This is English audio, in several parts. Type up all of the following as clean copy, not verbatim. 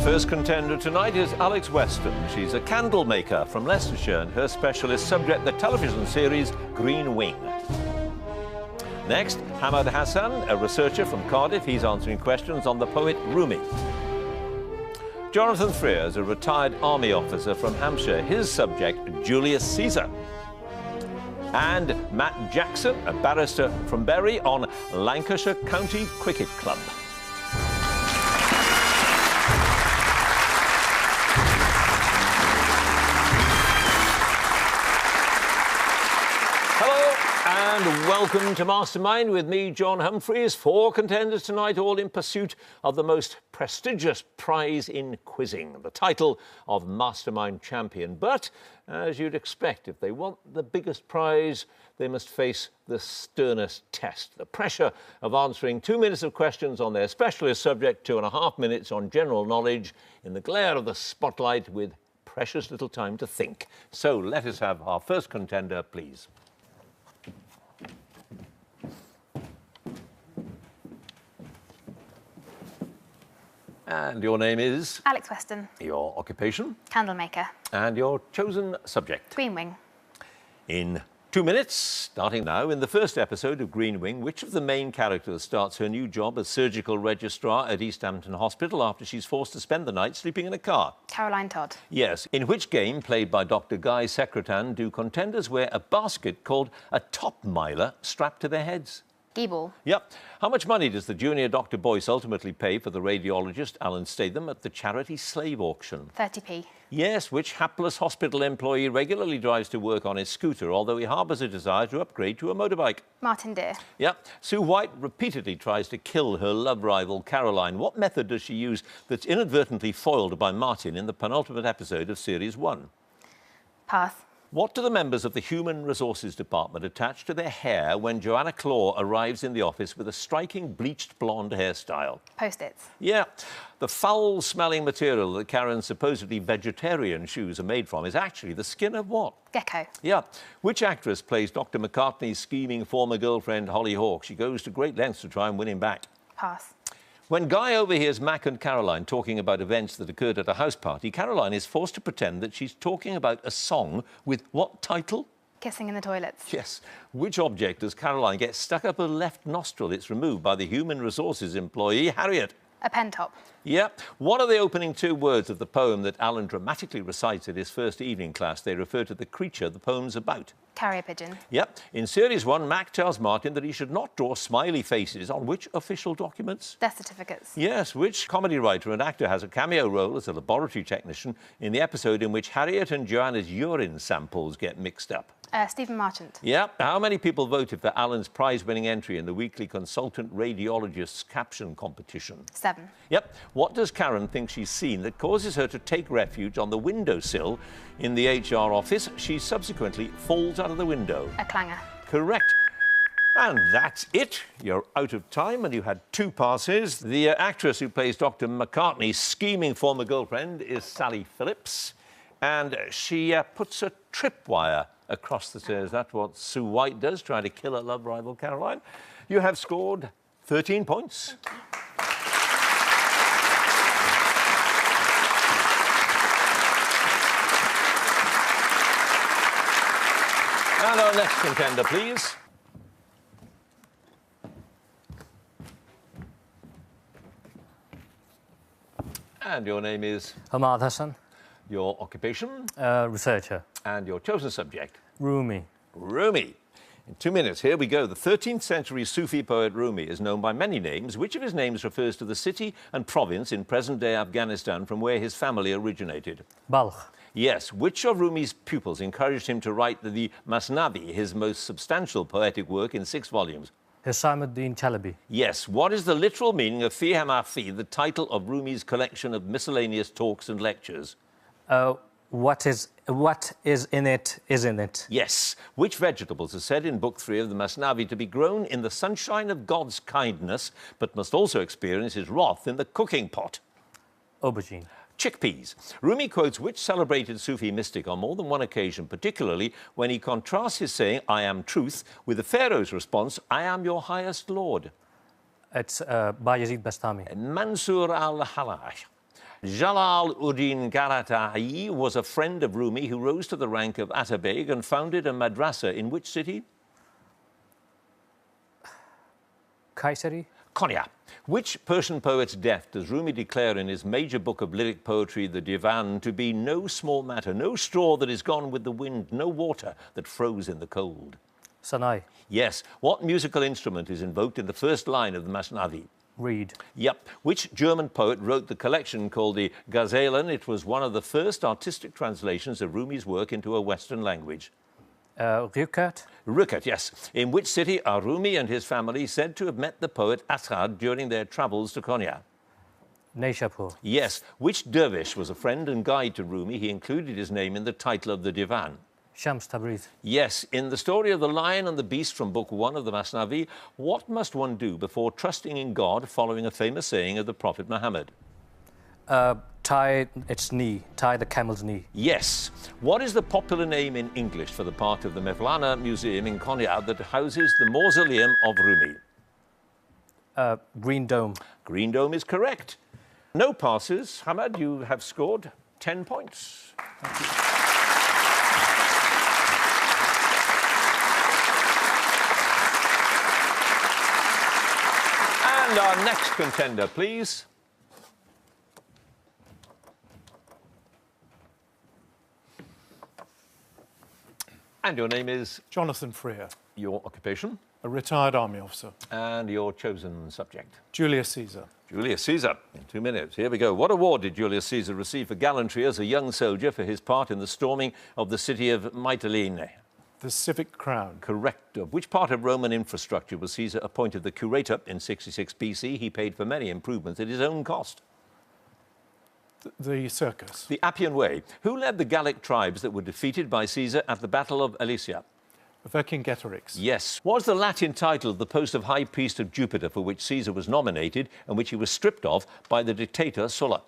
first contender tonight is Alex Weston. She's a candle maker from Leicestershire and her specialist subject, the television series Green Wing. Next, Hamad Hassan, a researcher from Cardiff. He's answering questions on the poet Rumi. Jonathan Frears, a retired army officer from Hampshire. His subject, Julius Caesar. And Matt Jackson, a barrister from Bury, on Lancashire County Cricket Club. And welcome to Mastermind with me, John Humphrys. 4 contenders tonight, all in pursuit of the most prestigious prize in quizzing, the title of Mastermind Champion. But, as you'd expect, if they want the biggest prize, they must face the sternest test. The pressure of answering 2 minutes of questions on their specialist subject, 2.5 minutes on general knowledge, in the glare of the spotlight with precious little time to think. So let us have our first contender, please. And your name is? Alex Weston. Your occupation? Candle maker. And your chosen subject? Green Wing. In 2 minutes, starting now, in the first episode of Green Wing, which of the main characters starts her new job as surgical registrar at East Hampton Hospital after she's forced to spend the night sleeping in a car? Caroline Todd. Yes. In which game, played by Dr. Guy Secretan, do contenders wear a basket called a top miler strapped to their heads? Geeball. Yep. How much money does the junior Dr. Boyce ultimately pay for the radiologist Alan Statham at the charity slave auction? 30p. Yes, which hapless hospital employee regularly drives to work on his scooter, although he harbours a desire to upgrade to a motorbike? Martin Deer. Yep. Sue White repeatedly tries to kill her love rival Caroline. What method does she use that's inadvertently foiled by Martin in the penultimate episode of Series 1? Pass. What do the members of the Human Resources Department attach to their hair when Joanna Claw arrives in the office with a striking bleached blonde hairstyle? Post-its. Yeah. The foul-smelling material that Karen's supposedly vegetarian shoes are made from is actually the skin of what? Gecko. Yeah. Which actress plays Dr. McCartney's scheming former girlfriend, Holly Hawke? She goes to great lengths to try and win him back. Pass. When Guy overhears Mac and Caroline talking about events that occurred at a house party, Caroline is forced to pretend that she's talking about a song with what title? Kissing in the toilets. Yes. Which object does Caroline get stuck up her left nostril? It's removed by the Human Resources employee, Harriet. A pen top. Yep. What are the opening 2 words of the poem that Alan dramatically recites at his first evening class? They refer to the creature the poem's about. Carrier pigeon. Yep. In Series 1, Mac tells Martin that he should not draw smiley faces on which official documents? Death certificates. Yes. Which comedy writer and actor has a cameo role as a laboratory technician in the episode in which Harriet and Joanna's urine samples get mixed up? Stephen Marchant. Yep. How many people voted for Alan's prize-winning entry in the weekly Consultant Radiologist's caption competition? 7. Yep. What does Karen think she's seen that causes her to take refuge on the windowsill in the HR office? She subsequently falls out of the window. A clanger. Correct. And that's it. You're out of time and you had 2 passes. The actress who plays Dr. McCartney's scheming former girlfriend is Sally Phillips. And she puts a tripwire across the stairs. That's what Sue White does, trying to kill her love rival Caroline. You have scored 13 points. And our next contender, please. And your name is? Hamad Hassan. Your occupation? Researcher. And your chosen subject? Rumi. Rumi. In 2 minutes, here we go. The 13th century Sufi poet Rumi is known by many names. Which of his names refers to the city and province in present-day Afghanistan from where his family originated? Balkh. Yes. Which of Rumi's pupils encouraged him to write the Masnavi, his most substantial poetic work in 6 volumes? Hisamuddin Chalabi. Yes. What is the literal meaning of Fi Hama Fi, the title of Rumi's collection of miscellaneous talks and lectures? What is in it is in it. Yes. Which vegetables are said in Book 3 of the Masnavi to be grown in the sunshine of God's kindness, but must also experience his wrath in the cooking pot? Aubergine. Chickpeas. Rumi quotes which celebrated Sufi mystic on more than one occasion, particularly when he contrasts his saying, I am truth, with the Pharaoh's response, I am your highest lord? It's Bayezid Bastami. Mansur al-Hallaj. Jalal-ud-Din Qaradawi was a friend of Rumi who rose to the rank of Atabeg and founded a madrasa in which city? Kayseri. Konya. Which Persian poet's death does Rumi declare in his major book of lyric poetry, the Divan, to be no small matter, no straw that is gone with the wind, no water that froze in the cold? Sanai. Yes. What musical instrument is invoked in the first line of the Masnavi? Reed. Yep. Which German poet wrote the collection called the Gazellen? It was one of the first artistic translations of Rumi's work into a Western language. Rückert. Rückert, yes. In which city are Rumi and his family said to have met the poet Asad during their travels to Konya? Neishapur. Yes. Which dervish was a friend and guide to Rumi? He included his name in the title of the Divan. Shams Tabriz. Yes. In the story of the Lion and the Beast from Book 1 of the Masnavi, what must one do before trusting in God, following a famous saying of the Prophet Muhammad? Tie the camel's knee. Yes. What is the popular name in English for the part of the Mevlana Museum in Konya that houses the mausoleum of Rumi? Green Dome. Green Dome is correct. No passes. Hamad, you have scored 10 points. And our next contender, please. And your name is? Jonathan Freer, Your occupation? a retired army officer. And your chosen subject? Julius Caesar. Julius Caesar, in 2 minutes. Here we go. What award did Julius Caesar receive for gallantry as a young soldier for his part in the storming of the city of Mytilene? The Civic Crown. Correct. Of which part of Roman infrastructure was Caesar appointed the curator in 66 BC? He paid for many improvements at his own cost. The circus. The Appian Way. Who led the Gallic tribes that were defeated by Caesar at the Battle of Alesia? Vercingetorix. Yes. What was the Latin title of the post of High Priest of Jupiter for which Caesar was nominated and which he was stripped of by the dictator Sulla?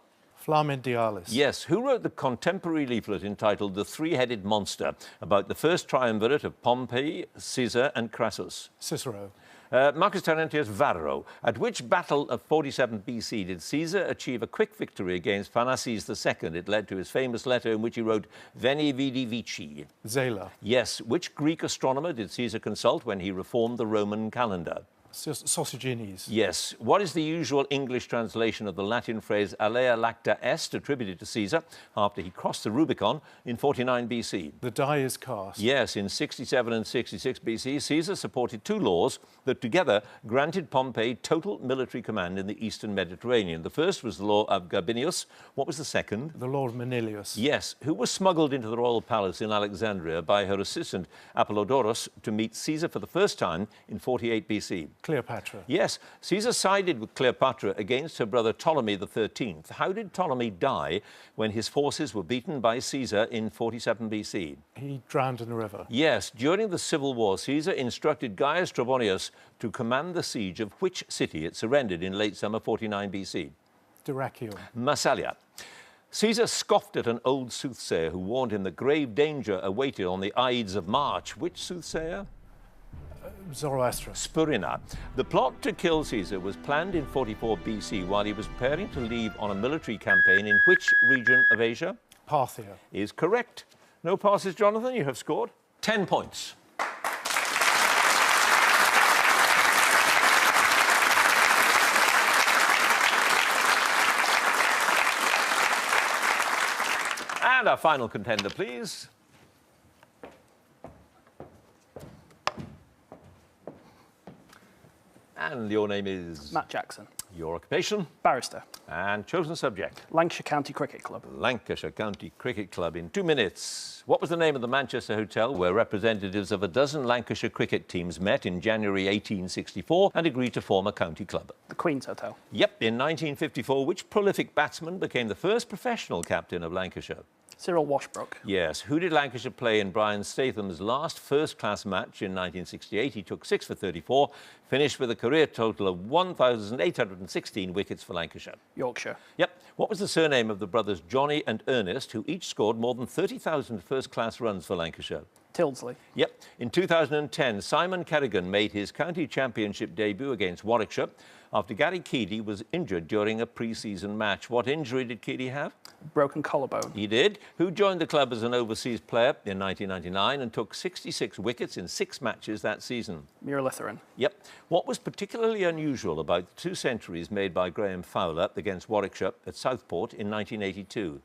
Flamen Dialis. Yes. Who wrote the contemporary leaflet entitled The Three-Headed Monster about the first triumvirate of Pompey, Caesar and Crassus? Cicero. Marcus Terentius Varro. At which battle of 47 BC did Caesar achieve a quick victory against Pharnaces II? It led to his famous letter in which he wrote, Veni Vidi Vici. Zela. Yes. Which Greek astronomer did Caesar consult when he reformed the Roman calendar? Sausaginis. Yes. What is the usual English translation of the Latin phrase alea lacta est, attributed to Caesar after he crossed the Rubicon in 49 BC? The die is cast. Yes, in 67 and 66 BC, Caesar supported two laws that together granted Pompey total military command in the eastern Mediterranean. The first was the law of Gabinius. What was the second? The Lord Manilius. Yes, who was smuggled into the royal palace in Alexandria by her assistant Apollodorus to meet Caesar for the first time in 48 BC? Cleopatra. Yes, Caesar sided with Cleopatra against her brother Ptolemy XIII. How did Ptolemy die when his forces were beaten by Caesar in 47 BC? He drowned in a river. Yes, during the civil war, Caesar instructed Gaius Trebonius to command the siege of which city it surrendered in late summer 49 BC? Dyrrhachium. Massalia. Caesar scoffed at an old soothsayer who warned him that grave danger awaited on the Ides of March. Which soothsayer? Zoroaster. Spurina. The plot to kill Caesar was planned in 44 BC while he was preparing to leave on a military campaign in which region of Asia? Parthia. Is correct. No passes, Jonathan. You have scored 10 points. And our final contender, please. And your name is? Matt Jackson. Your occupation? Barrister. And chosen subject? Lancashire County Cricket Club. Lancashire County Cricket Club in 2 minutes. What was the name of the Manchester Hotel where representatives of a dozen Lancashire cricket teams met in January 1864 and agreed to form a county club? The Queen's Hotel. Yep, in 1954, which prolific batsman became the first professional captain of Lancashire? Cyril Washbrook. Yes. Who did Lancashire play in Brian Statham's last first-class match in 1968? He took 6 for 34, finished with a career total of 1,816 wickets for Lancashire. Yorkshire. Yep. What was the surname of the brothers Johnny and Ernest, who each scored more than 30,000 first-class runs for Lancashire? Tyldesley. Yep. In 2010, Simon Kerrigan made his county championship debut against Warwickshire after Gary Keady was injured during a pre-season match. What injury did Keady have? Broken collarbone. He did. Who joined the club as an overseas player in 1999 and took 66 wickets in 6 matches that season? Muir-Lytheran. Yep. What was particularly unusual about the 2 centuries made by Graham Fowler against Warwickshire at Southport in 1982?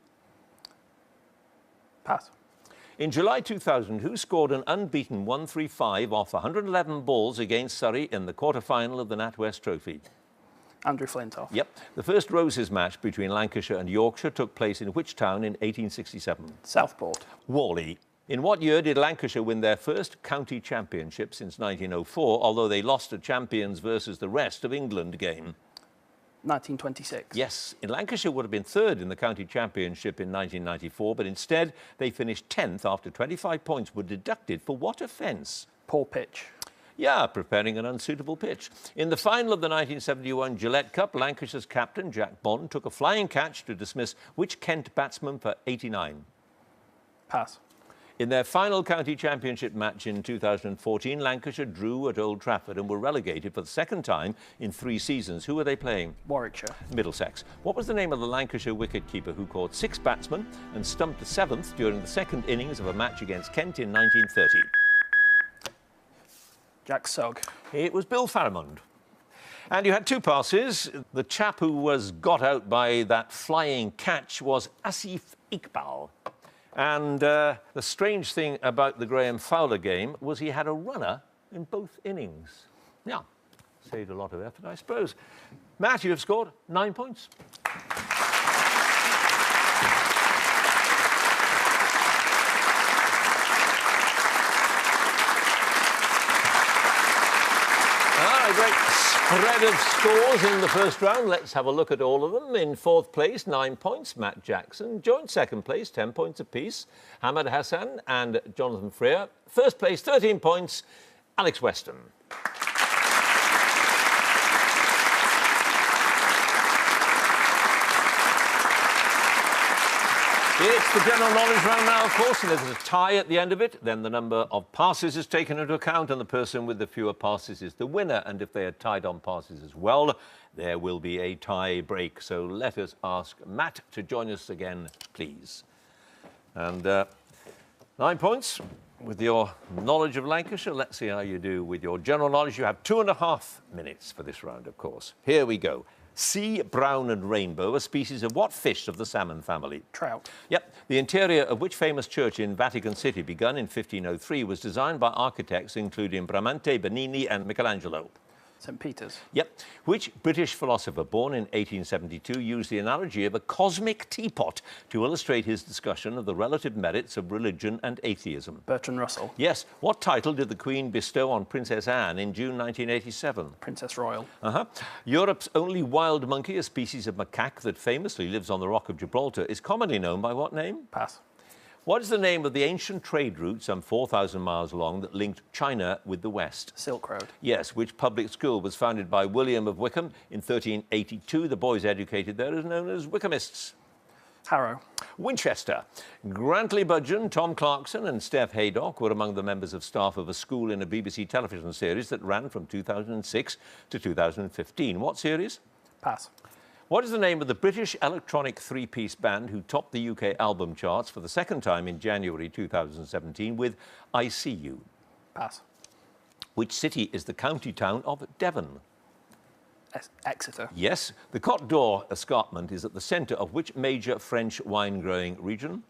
Pass. In July 2000, who scored an unbeaten 135 off 111 balls against Surrey in the quarter-final of the NatWest Trophy? Andrew Flintoff. Yep. The first Roses match between Lancashire and Yorkshire took place in which town in 1867? Southport. Whalley. In what year did Lancashire win their first county championship since 1904, although they lost a champions versus the rest of England game? 1926. Yes, in Lancashire would have been 3rd in the county championship in 1994, but instead they finished 10th after 25 points were deducted for what offence? Poor pitch. Yeah, preparing an unsuitable pitch. In the final of the 1971 Gillette Cup, Lancashire's captain, Jack Bond, took a flying catch to dismiss which Kent batsman for 89? Pass. In their final county championship match in 2014, Lancashire drew at Old Trafford and were relegated for the 2nd time in 3 seasons. Who were they playing? Warwickshire. Middlesex. What was the name of the Lancashire wicketkeeper who caught 6 batsmen and stumped the 7th during the 2nd innings of a match against Kent in 1930? Jack Sugg. It was Bill Faramond. And you had 2 passes. The chap who was got out by that flying catch was Asif Iqbal. And the strange thing about the Graham Fowler game was he had a runner in both innings. Yeah, saved a lot of effort, I suppose. Matt, you have scored 9 points. A great spread of scores in the first round. Let's have a look at all of them. In 4th place, 9 points, Matt Jackson. Joint 2nd place, 10 points apiece, Hamad Hassan and Jonathan Freer. 1st place, 13 points, Alex Weston. It's the general knowledge round now, of course, and if there's a tie at the end of it, then the number of passes is taken into account and the person with the fewer passes is the winner. And if they are tied on passes as well, there will be a tie break. So let us ask Matt to join us again, please. And 9 points with your knowledge of Lancashire. Let's see how you do with your general knowledge. You have 2.5 minutes for this round, of course. Here we go. Sea, brown and rainbow, a species of what fish of the salmon family? Trout. Yep. The interior of which famous church in Vatican City, begun in 1503, was designed by architects including Bramante, Bernini and Michelangelo? St Peter's. Yep. Which British philosopher born in 1872 used the analogy of a cosmic teapot to illustrate his discussion of the relative merits of religion and atheism? Bertrand Russell. Yes. What title did the Queen bestow on Princess Anne in June 1987? Princess Royal. Europe's only wild monkey, a species of macaque that famously lives on the Rock of Gibraltar, is commonly known by what name? Pass. What is the name of the ancient trade route, some 4,000 miles long, that linked China with the West? Silk Road. Yes. Which public school was founded by William of Wykeham in 1382? The boys educated there are known as Wykehamists. Harrow. Winchester. Grantley Budgeon, Tom Clarkson and Steph Haydock were among the members of staff of a school in a BBC television series that ran from 2006 to 2015. What series? Pass. What is the name of the British electronic 3-piece band who topped the UK album charts for the 2nd time in January 2017 with I See You? Pass. Which city is the county town of Devon? Exeter. Yes. The Côte d'Or escarpment is at the centre of which major French wine-growing region?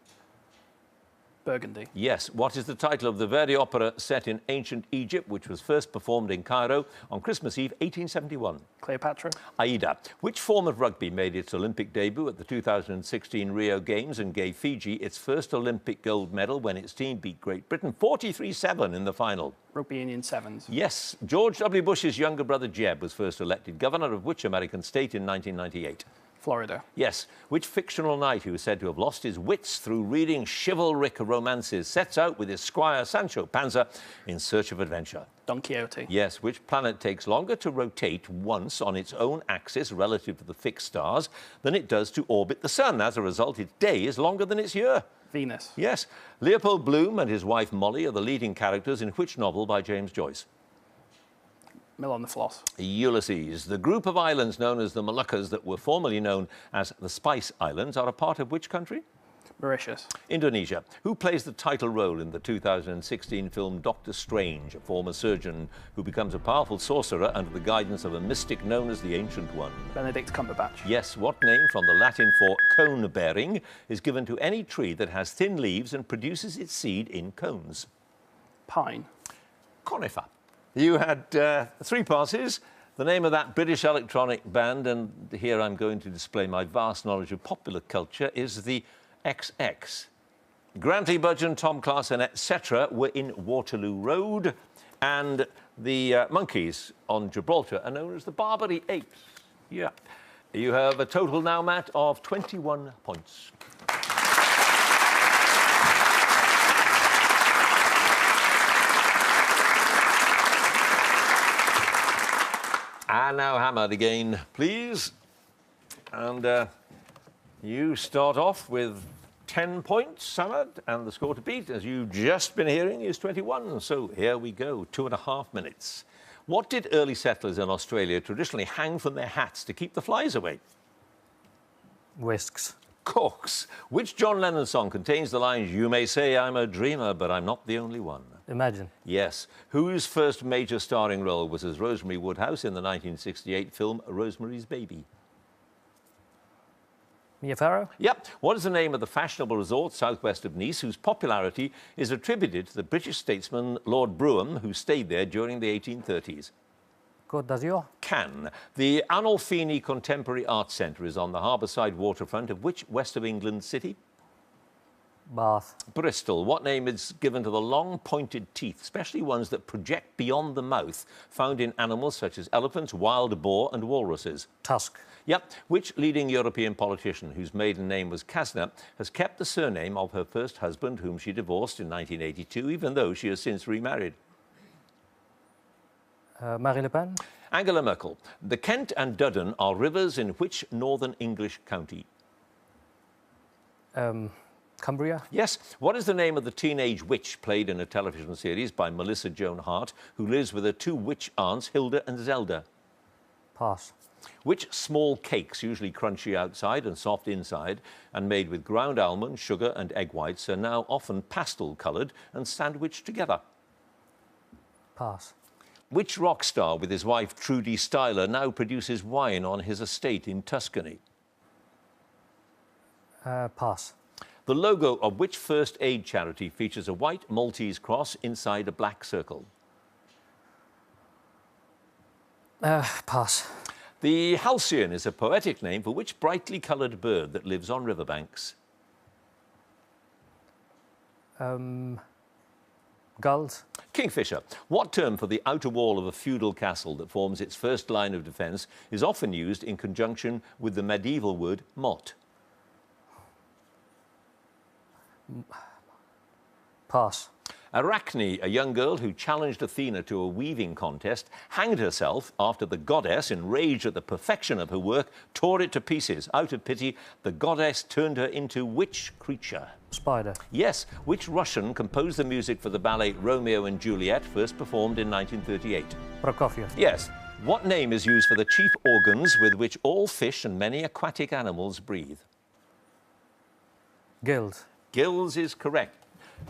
Burgundy. Yes. What is the title of the Verdi opera set in ancient Egypt, which was first performed in Cairo on Christmas Eve 1871? Cleopatra. Aida. Which form of rugby made its Olympic debut at the 2016 Rio Games and gave Fiji its first Olympic gold medal when its team beat Great Britain 43-7 in the final? Rugby Union Sevens. Yes. George W. Bush's younger brother Jeb was first elected governor of which American state in 1998? Florida. Yes. Which fictional knight who is said to have lost his wits through reading chivalric romances sets out with his squire Sancho Panza in search of adventure? Don Quixote. Yes. Which planet takes longer to rotate once on its own axis relative to the fixed stars than it does to orbit the sun? As a result, its day is longer than its year. Venus. Yes. Leopold Bloom and his wife Molly are the leading characters in which novel by James Joyce? Mill on the Floss. Ulysses. The group of islands known as the Moluccas that were formerly known as the Spice Islands are a part of which country? Mauritius. Indonesia. Who plays the title role in the 2016 film Doctor Strange, a former surgeon who becomes a powerful sorcerer under the guidance of a mystic known as the Ancient One? Benedict Cumberbatch. Yes, what name from the Latin for cone-bearing is given to any tree that has thin leaves and produces its seed in cones? Pine. Conifer. You had 3 passes. The name of that British electronic band, and here I'm going to display my vast knowledge of popular culture, is the XX. Grantley Budgeon, Tom Clarkson, etc. were in Waterloo Road, and the monkeys on Gibraltar are known as the Barbary apes. Yeah. You have a total now, Matt, of 21 points. And now Hamad again, please. And you start off with 10 points, Hamad, and the score to beat, as you've just been hearing, is 21. So here we go, 2.5 minutes. What did early settlers in Australia traditionally hang from their hats to keep the flies away? Whisks. Corks. Which John Lennon song contains the lines, "You may say I'm a dreamer, but I'm not the only one"? Imagine. Yes. Whose first major starring role was as Rosemary Woodhouse in the 1968 film Rosemary's Baby? Mia Farrow? Yep. What is the name of the fashionable resort southwest of Nice, whose popularity is attributed to the British statesman Lord Brougham, who stayed there during the 1830s? Côte d'Azur? Cannes. The Arnolfini Contemporary Arts Centre is on the harbourside waterfront of which West of England city? Bath. Bristol. What name is given to the long pointed teeth, especially ones that project beyond the mouth, found in animals such as elephants, wild boar and walruses? Tusk. Yep. Which leading European politician whose maiden name was Kasner has kept the surname of her first husband, whom she divorced in 1982, even though she has since remarried? Marie Le Pen? Angela Merkel. The Kent and Duddon are rivers in which northern English county? Cumbria? Yes. What is the name of the teenage witch played in a television series by Melissa Joan Hart, who lives with her 2 witch aunts, Hilda and Zelda? Pass. Which small cakes, usually crunchy outside and soft inside, and made with ground almond, sugar and egg whites, are now often pastel-coloured and sandwiched together? Pass. Which rock star with his wife Trudy Styler now produces wine on his estate in Tuscany? Pass. The logo of which first aid charity features a white Maltese cross inside a black circle? Pass. The halcyon is a poetic name for which brightly coloured bird that lives on riverbanks? Gulls. Kingfisher. What term for the outer wall of a feudal castle that forms its first line of defence is often used in conjunction with the medieval word motte? Pass. Arachne, a young girl who challenged Athena to a weaving contest, hanged herself after the goddess, enraged at the perfection of her work, tore it to pieces. Out of pity, the goddess turned her into which creature? Spider. Yes. Which Russian composed the music for the ballet Romeo and Juliet, first performed in 1938? Prokofiev. Yes. What name is used for the chief organs with which all fish and many aquatic animals breathe? Gills. Gills is correct.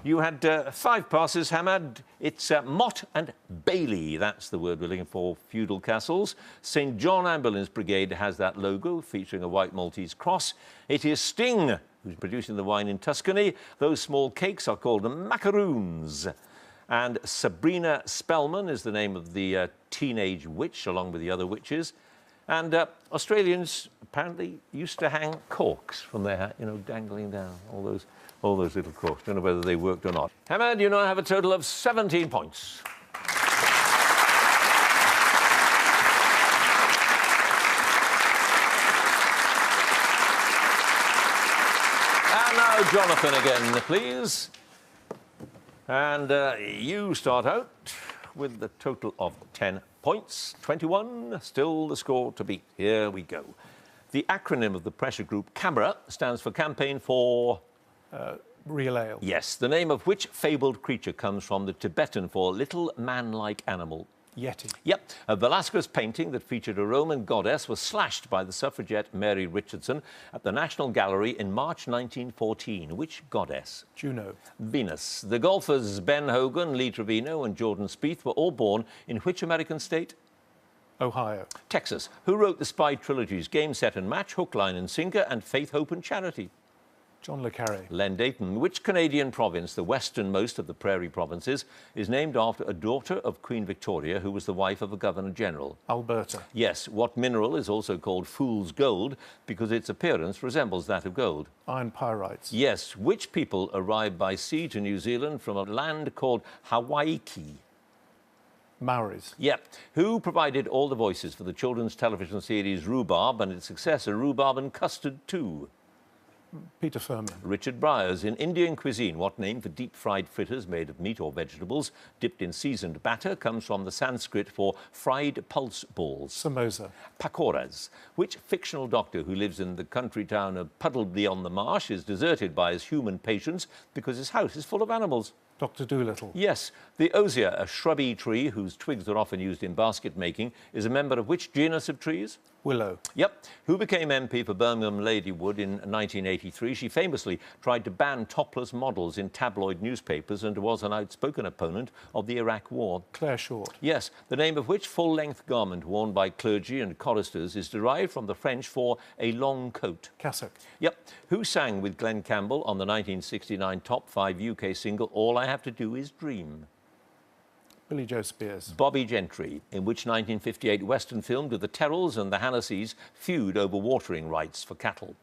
You had 5 passes, Hamad. It's Mott and Bailey. That's the word we're looking for, feudal castles. St. John Ambulance Brigade has that logo featuring a white Maltese cross. It is Sting who's producing the wine in Tuscany. Those small cakes are called macaroons. And Sabrina Spellman is the name of the teenage witch, along with the other witches. And Australians apparently used to hang corks from their hat, you know, dangling down, all those little corks. Don't know whether they worked or not. Hamad, you now have a total of 17 points. And now Jonathan again, please. And you start out with the total of 10 points. 21, still the score to beat. Here we go. The acronym of the pressure group CAMERA stands for Campaign for... Real ale. Yes. The name of which fabled creature comes from the Tibetan for little man-like animal? Yeti. Yep. A Velasquez painting that featured a Roman goddess was slashed by the suffragette Mary Richardson at the National Gallery in March 1914. Which goddess? Juno. Venus. The golfers Ben Hogan, Lee Trevino and Jordan Spieth were all born in which American state? Ohio. Texas. Who wrote the spy trilogies Game, Set and Match, Hook, Line and Sinker and Faith, Hope and Charity? John le Carré. Len Dayton. Which Canadian province, the westernmost of the Prairie provinces, is named after a daughter of Queen Victoria who was the wife of a Governor-General? Alberta. Yes. What mineral is also called fool's gold because its appearance resembles that of gold? Iron pyrites. Yes. Which people arrived by sea to New Zealand from a land called Hawaii? Maoris. Yep. Who provided all the voices for the children's television series Rhubarb and its successor Rhubarb and Custard 2? Peter Furman. Richard Briers. In Indian cuisine, what name for deep-fried fritters made of meat or vegetables dipped in seasoned batter comes from the Sanskrit for fried pulse balls? Samosa. Pakoras. Which fictional doctor who lives in the country town of Puddleby-on-the-Marsh is deserted by his human patients because his house is full of animals? Dr. Dolittle. Yes. The osier, a shrubby tree whose twigs are often used in basket making, is a member of which genus of trees? Willow. Yep. Who became MP for Birmingham Ladywood in 1983? She famously tried to ban topless models in tabloid newspapers and was an outspoken opponent of the Iraq War. Claire Short. Yes. The name of which full-length garment worn by clergy and choristers is derived from the French for a long coat? Cassock. Yep. Who sang with Glenn Campbell on the 1969 top 5 UK single All I Have to Do Is Dream? Billy Joe Spears. Bobby Gentry. In which 1958 Western film do the Terrells and the Hannesseys feud over watering rights for cattle?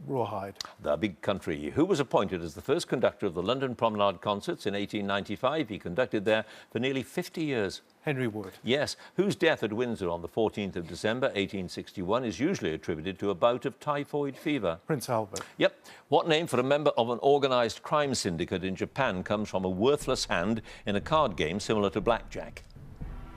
Rawhide. The Big Country. Who was appointed as the first conductor of the London Promenade Concerts in 1895? He conducted there for nearly 50 years. Henry Wood. Yes. Whose death at Windsor on the 14th of December 1861 is usually attributed to a bout of typhoid fever? Prince Albert. Yep. What name for a member of an organised crime syndicate in Japan comes from a worthless hand in a card game similar to blackjack?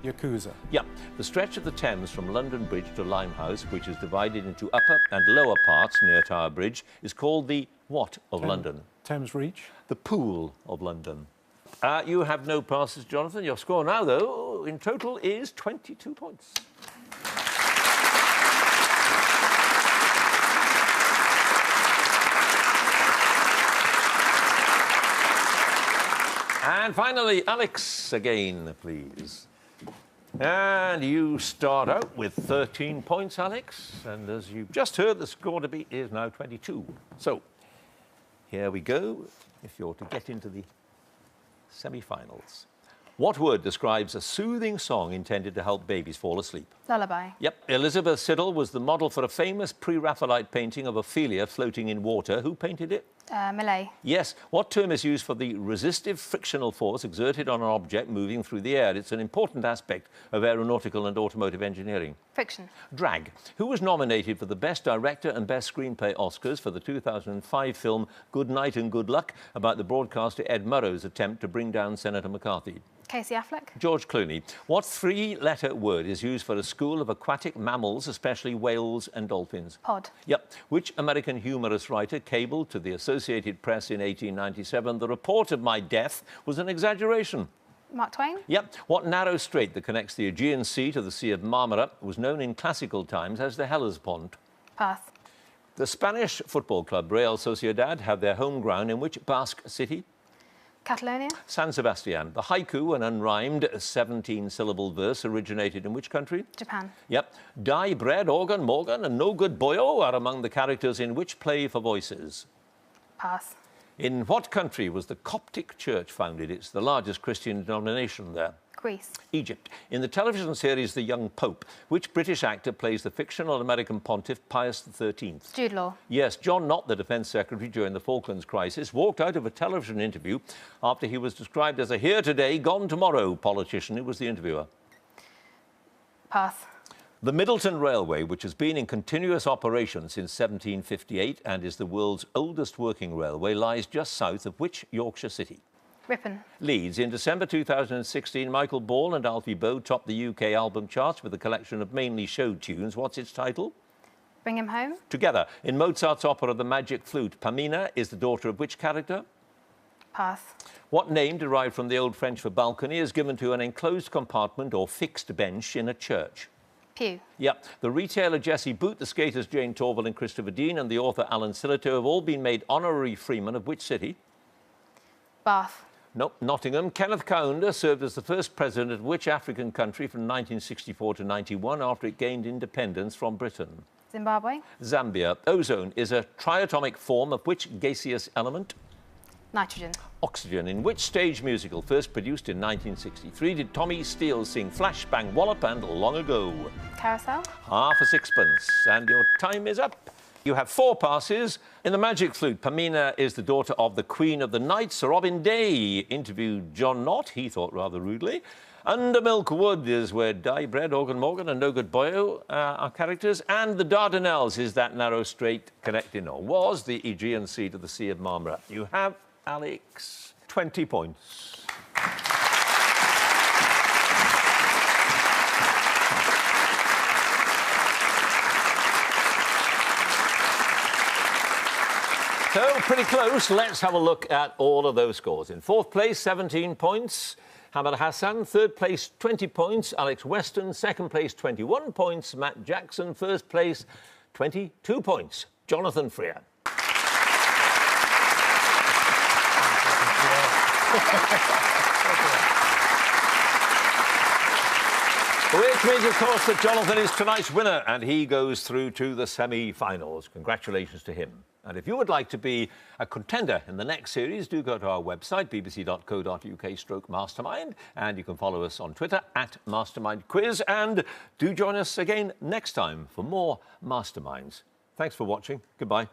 Yakuza. Yep. The stretch of the Thames from London Bridge to Limehouse, which is divided into upper and lower parts near Tower Bridge, is called the what of London? Thames Reach. The Pool of London. You have no passes, Jonathan. Your score now, though, in total is 22 points. And finally, Alex again, please. And you start out with 13 points, Alex. And as you've just heard, the score to beat is now 22. So, here we go, if you're to get into the semi-finals. What word describes a soothing song intended to help babies fall asleep? Lullaby. Yep. Elizabeth Siddal was the model for a famous pre-Raphaelite painting of Ophelia floating in water. Who painted it? Malay. Yes. What term is used for the resistive frictional force exerted on an object moving through the air? It's an important aspect of aeronautical and automotive engineering. Friction. Drag. Who was nominated for the Best Director and Best Screenplay Oscars for the 2005 film Good Night and Good Luck about the broadcaster Ed Murrow's attempt to bring down Senator McCarthy? Casey Affleck. George Clooney. What three-letter word is used for a school of aquatic mammals, especially whales and dolphins? Pod. Yep. Which American humorous writer cabled to the Associated Press in 1897, "The report of my death was an exaggeration"? Mark Twain. Yep. What narrow strait that connects the Aegean Sea to the Sea of Marmara was known in classical times as the Hellespont? Pass. The Spanish football club Real Sociedad have their home ground in which Basque city? Catalonia. San Sebastian. The haiku, an unrhymed 17-syllable verse, originated in which country? Japan. Yep. Die, Bread, Organ, Morgan, and No Good Boyo are among the characters in which play for voices? Pass. In what country was the Coptic Church founded? It's the largest Christian denomination there. Greece. Egypt. In the television series The Young Pope, which British actor plays the fictional American pontiff Pius XIII? Jude Law. Yes, John Knott, the Defence Secretary during the Falklands crisis, walked out of a television interview after he was described as a here today, gone tomorrow politician. Who was the interviewer? Pass. The Middleton Railway, which has been in continuous operation since 1758 and is the world's oldest working railway, lies just south of which Yorkshire city? Ripon. Leeds. In December 2016, Michael Ball and Alfie Boe topped the UK album charts with a collection of mainly show tunes. What's its title? Bring Him Home. Together. In Mozart's opera The Magic Flute, Pamina is the daughter of which character? Pass. What name derived from the Old French for balcony is given to an enclosed compartment or fixed bench in a church? Pew. Yep. The retailer Jessie Boot, the skaters Jane Torval and Christopher Dean, and the author Alan Sillitoe have all been made honorary freemen of which city? Bath. Nope, Nottingham. Kenneth Kaunda served as the first president of which African country from 1964 to 91 after it gained independence from Britain? Zimbabwe. Zambia. Ozone is a triatomic form of which gaseous element? Nitrogen. Oxygen. In which stage musical, first produced in 1963, did Tommy Steele sing Flash, Bang, Wallop and Long Ago? Carousel. Half a sixpence. And your time is up. You have 4 passes. In the Magic Flute, Pamina is the daughter of the Queen of the Night. Sir Robin Day interviewed John Knott, he thought rather rudely. Under Milk Wood is where Dye Bread, Organ Morgan and No Good Boyo are characters. And the Dardanelles is that narrow strait connecting, or was, the Aegean Sea to the Sea of Marmara. You have, Alex, 20 points. So, pretty close. Let's have a look at all of those scores. In 4th place, 17 points. Hamad Hassan, 3rd place, 20 points. Alex Weston, 2nd place, 21 points. Matt Jackson, 1st place, 22 points. Jonathan Freer. Which means, of course, that Jonathan is tonight's winner and he goes through to the semi-finals. Congratulations to him. And if you would like to be a contender in the next series, do go to our website, bbc.co.uk/mastermind, and you can follow us on Twitter @MastermindQuiz, and do join us again next time for more Masterminds. Thanks for watching. Goodbye.